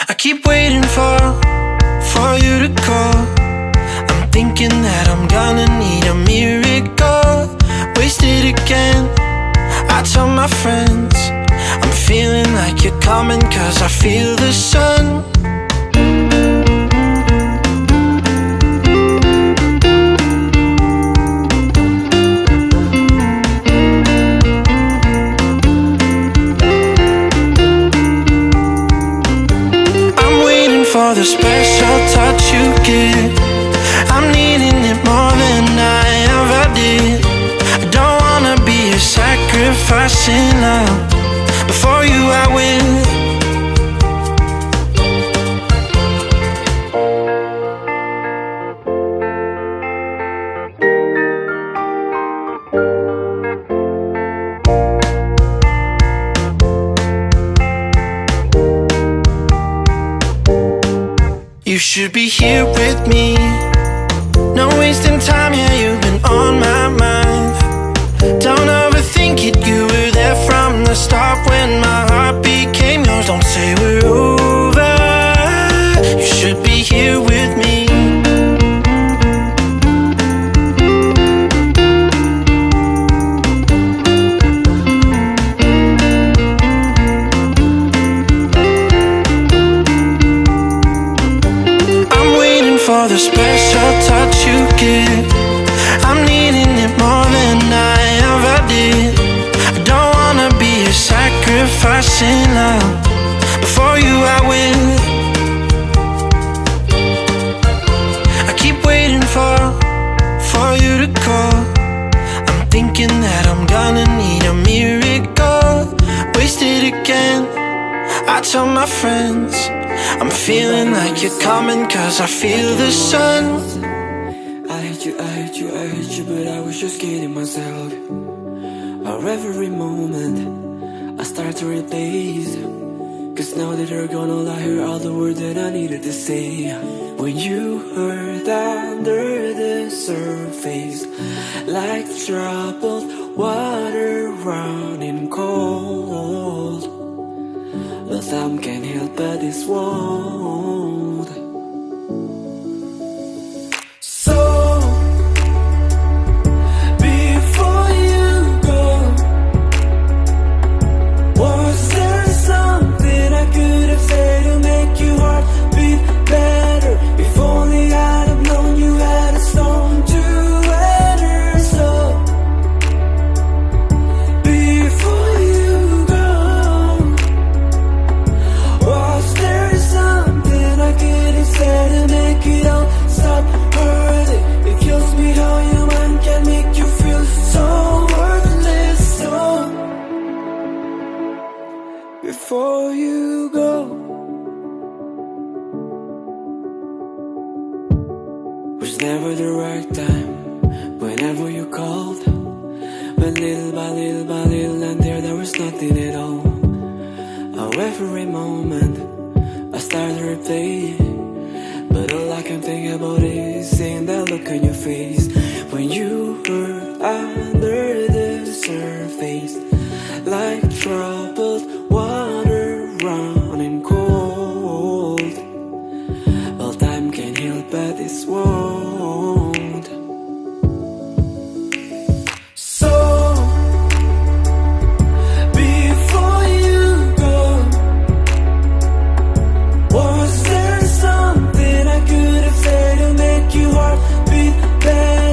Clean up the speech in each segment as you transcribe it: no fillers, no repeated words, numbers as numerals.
I keep waiting for you to call. I'm thinking that I'm gonna need a miracle. Wasted again, I tell my friends I'm feeling like you're coming, 'cause I feel the sun. For the special touch you give, I'm needing it more than I ever did. I don't wanna be a sacrificing love. Before you I will. You should be here with me. No wasting time, yeah, you've been on my mind. Don't overthink it, you were there from the start when my heart became yours. Don't say we're over, you should be here with me. For the special touch you give, I'm needing it more than I ever did. I don't wanna be a sacrificing love. Before you I will. I keep waiting for you to call. I'm thinking that I'm gonna need a miracle. Wasted again, I tell my friends I'm feeling like you're coming, 'cause I feel the sun. I hate you, but I was just kidding myself. Our every moment I start to replace, 'cause now that you're gone, all I hear are the words that I needed to say. When you hurt under the surface, like troubled water running cold, but time can't help but this world. So before you go, was there something I could have said to make your heart beat better? If only I'd have known you had a stone to weather. So before you go, was there something I could have said to make it all stop hurting? It kills me how your mind can make you feel so worthless. So before you go, was never the right time whenever you called, but little by little and there was nothing at all. How every moment I start to replay, but all I can think about is seeing that look on your face when you were under the surface, like troubled water running cold. All time can heal but this won't. So before you go, was there something I could have said to make your heart beat better?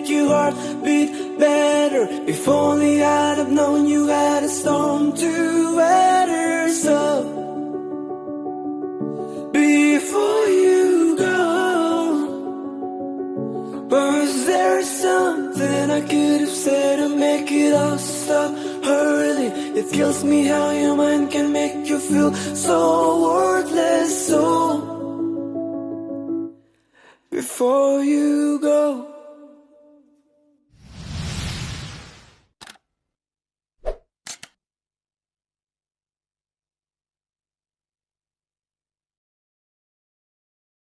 make your heart beat better. If only I'd have known you had a storm to weather. So before you go, was there something I could have said to make it all stop hurting? It kills me how your mind can make you feel so worthless. So before you go,